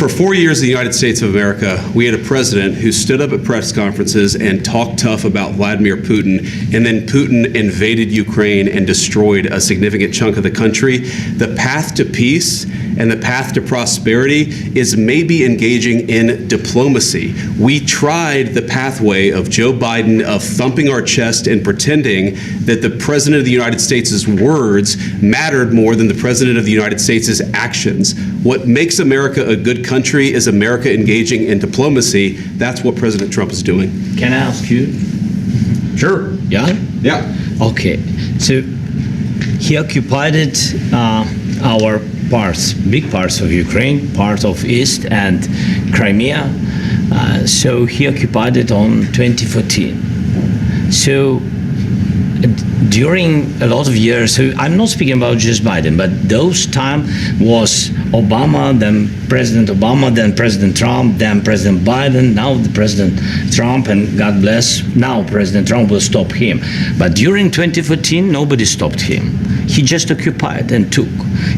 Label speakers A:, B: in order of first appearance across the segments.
A: For 4 years in the United States of America, we had a president who stood up at press conferences and talked tough about Vladimir Putin, and then Putin invaded Ukraine and destroyed a significant chunk of the country. The path to peace and the path to prosperity is maybe engaging in diplomacy. We tried the pathway of Joe Biden of thumping our chest and pretending that the President of the United States' words mattered more than the President of the United States' actions. What makes America a good country is America engaging in diplomacy. That's what President Trump is doing.
B: Can I ask you?
A: Sure.
B: Yeah?
A: Yeah.
B: Okay. So he occupied our parts, big parts of Ukraine, part of East and Crimea. So he occupied it on 2014. So during a lot of years, so I'm not speaking about just Biden, but those time was Obama, then President Obama, then President Trump, then President Biden, now the President Trump, and God bless, now President Trump will stop him. But during 2014, nobody stopped him. He just occupied and took.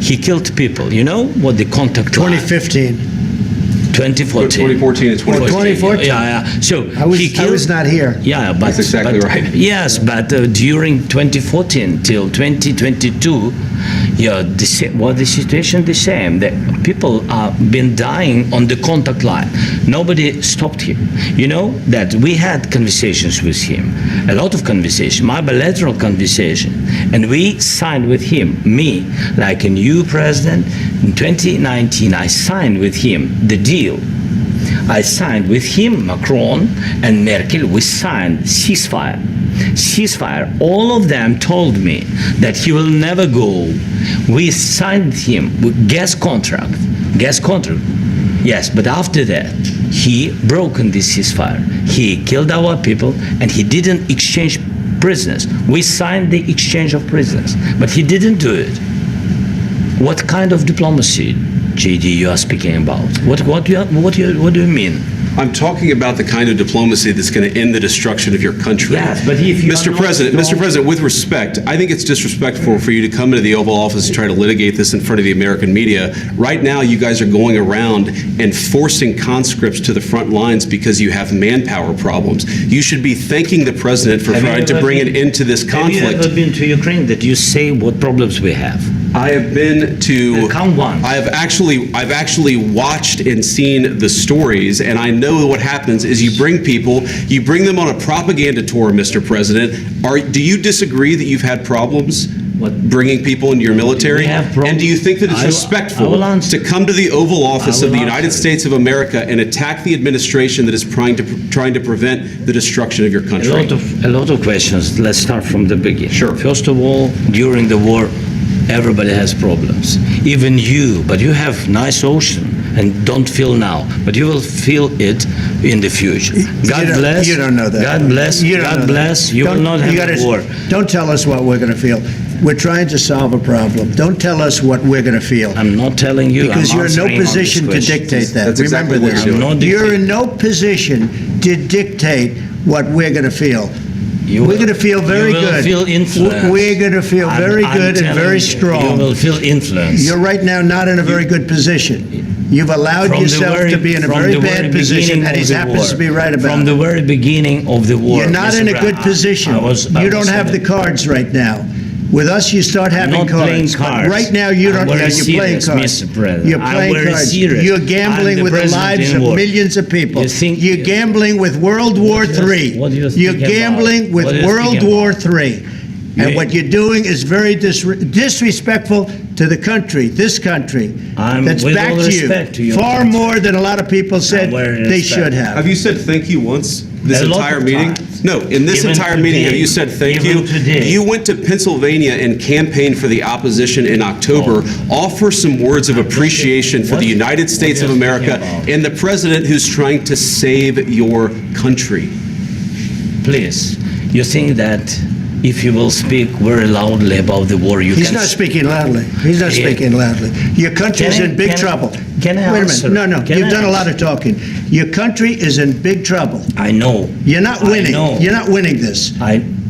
B: He killed people. You know what the contact line?
C: 2015.
B: 2014.
A: 2014 and 2014.
C: 2014.
B: Yeah. So
C: I was not here.
B: Yeah, but
A: That's exactly
B: but,
A: right.
B: Yes, but during 2014 till 2022, yeah, the situation the same. The people have been dying on the contact line. Nobody stopped him. You know that we had conversations with him, a lot of conversation, my bilateral conversation, and we signed with him, me, like a new president. In 2019, I signed with him the deal. I signed with him, Macron and Merkel, we signed ceasefire. All of them told me that he will never go. We signed him with gas contract. Yes, but after that, he broken this ceasefire. He killed our people and he didn't exchange prisoners. We signed the exchange of prisoners, but he didn't do it. What kind of diplomacy, JD, you are speaking about? What do you mean?
A: I'm talking about the kind of diplomacy that's going to end the destruction of your country.
B: Yes, but if you
A: Mr. President, with respect, I think it's disrespectful for you to come into the Oval Office and try to litigate this in front of the American media. Right now, you guys are going around and forcing conscripts to the front lines because you have manpower problems. You should be thanking the president for trying to bring an end to this conflict.
B: Have you ever been to Ukraine that you say what problems we have?
A: I have been to.
B: Count one.
A: I've actually watched and seen the stories, and I know what happens is you bring them on a propaganda tour, Mr. President. Do you disagree that you've had problems bringing people into your military? And do you think that it's respectful to come to the Oval Office of the United States of America and attack the administration that is trying to prevent the destruction of your country?
B: A lot of questions. Let's start from the beginning.
A: Sure.
B: First of all, during the war, everybody has problems, even you, but you have nice ocean and don't feel now, but you will feel it in the future. God bless.
C: You don't know that.
B: God bless. God bless. You will not have a war.
C: Don't tell us what we're going to feel. We're trying to solve a problem. Don't tell us what we're going to feel.
B: I'm not telling you.
C: Because you're in no position to dictate that.
A: That's exactly
C: Remember
A: what
C: this.
A: you're doing.
C: You're in no position to dictate what we're going to feel. We're going to feel very good.
B: You will feel influenced.
C: We're going to feel very good and very strong.
B: You will feel influenced.
C: You're right now not in a very good position. You've allowed yourself to be in a very bad position, and he happens to be right about it.
B: From the very beginning of the war.
C: You're not in a good position. You don't have the cards right now. With us, you start having cards. But right now, you don't. You're playing cards. You're playing cards. You're gambling with the lives of millions of people. You're gambling with World War III. You're gambling with World War III. And what you're doing is very disrespectful to the country, this country, that's backed you far more than a lot of people said they should have.
A: Have you said thank you once this entire meeting? No, in this entire meeting, have you said thank you? You went to Pennsylvania and campaigned for the opposition in October. Offer some words of appreciation for the United States of America and the president who's trying to save your country.
B: Please, you think that if you will speak very loudly about the war,
C: He's not speaking loudly. He's not speaking loudly. Your country is in big trouble.
B: Can I answer?
C: Wait a minute. No. You've done a lot of talking. Your country is in big trouble.
B: I know.
C: You're not winning. You're not winning this.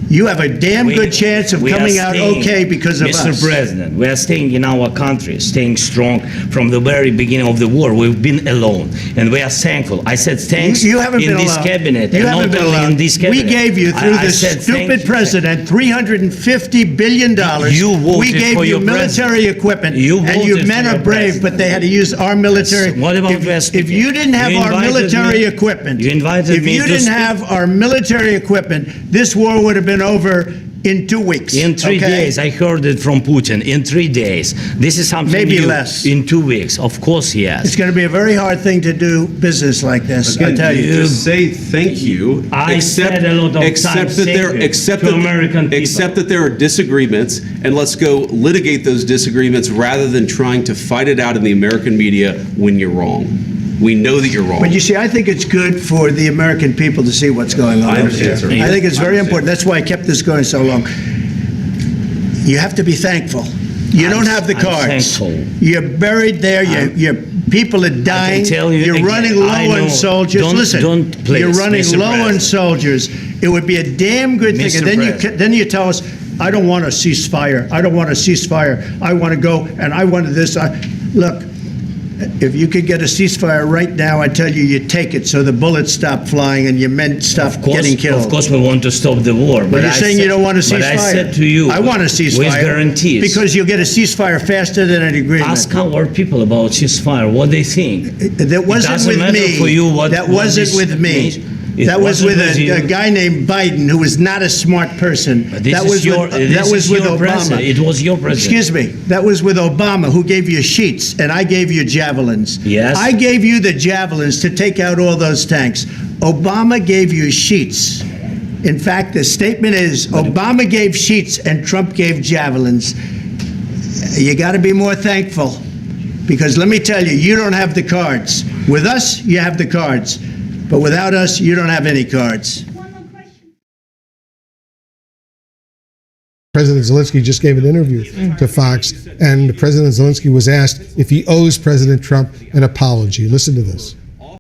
C: you have a damn good chance of coming out okay because of us.
B: Mr. President, we are staying in our country, staying strong from the very beginning of the war. We've been alone, and we are thankful. I said thanks
C: You haven't
B: in
C: been
B: this
C: alone.
B: cabinet,
C: You
B: and
C: haven't
B: not
C: been
B: only
C: alone.
B: in this cabinet.
C: We gave you, through
B: I
C: this
B: said
C: stupid
B: thank you.
C: president, $350 billion.
B: You voted
C: We gave
B: for
C: you
B: your
C: military equipment,
B: You
C: and you
B: voted
C: men
B: for
C: are
B: your
C: brave, but they had to use our military.
B: Yes. What about
C: if,
B: West
C: if you didn't have
B: You
C: our
B: invited
C: military
B: me-
C: equipment,
B: you invited
C: if
B: me
C: you
B: to
C: didn't
B: speak-
C: have our military equipment, this war would have been over in 2 weeks.
B: In 3
C: okay?
B: days, I heard it from Putin. In 3 days, this is something
C: Maybe
B: new.
C: less.
B: In 2 weeks, of course, yes.
C: It's going to be a very hard thing to do business like this. I
A: Again,
C: tell you.
A: just say thank you.
B: I said a lot of times
A: that
B: thank
A: there,
B: you
A: accept
B: to
A: that,
B: American people.
A: accept that there are disagreements, and let's go litigate those disagreements rather than trying to fight it out in the American media when you're wrong. We know that you're wrong.
C: But you see, I think it's good for the American people to see what's going on
A: I
C: over
A: understand,
C: there.
A: sir.
C: I think it's
A: I
C: very
A: understand.
C: important. That's why I kept this going so long. You have to be thankful. You don't have the
B: I'm
C: cards.
B: thankful.
C: You're buried there. Your people are dying.
B: tell you
C: You're
B: again,
C: running low
B: I know.
C: on soldiers.
B: Don't-
C: Listen,
B: don't please,
C: you're running
B: Mr.
C: low on
B: President.
C: soldiers. It would be a damn good thing.
B: Mr.
C: And then
B: President.
C: then you tell us, I don't want a ceasefire. I don't want a ceasefire. I want to go and I wanted this. Look. If you could get a ceasefire right now, I tell you, you take it so the bullets stop flying and your men stop getting killed.
B: Of course, we want to stop the war.
C: But you're saying you don't want a ceasefire.
B: But I said to you,
C: I want a ceasefire.
B: with guarantees.
C: Because you'll get a ceasefire faster than an agreement.
B: Ask our people about ceasefire, what they think.
C: That wasn't
B: doesn't
C: with
B: matter
C: me.
B: for you what-
C: that
B: what
C: wasn't
B: this
C: with me.
B: means. It
C: That was
B: wasn't
C: with
B: with
C: a
B: you.
C: guy named Biden, who was not a smart person.
B: But this
C: That
B: is
C: was
B: your,
C: with,
B: this
C: that was
B: is
C: with
B: your
C: Obama.
B: president. It was your president.
C: Excuse me. That was with Obama, who gave you sheets, and I gave you javelins.
B: Yes.
C: I gave you the javelins to take out all those tanks. Obama gave you sheets. In fact, the statement is Obama gave sheets and Trump gave javelins. You got to be more thankful, because let me tell you, you don't have the cards. With us, you have the cards. But without us, you don't have any cards.
D: President Zelensky just gave an interview to Fox, and President Zelensky was asked if he owes President Trump an apology. Listen to this.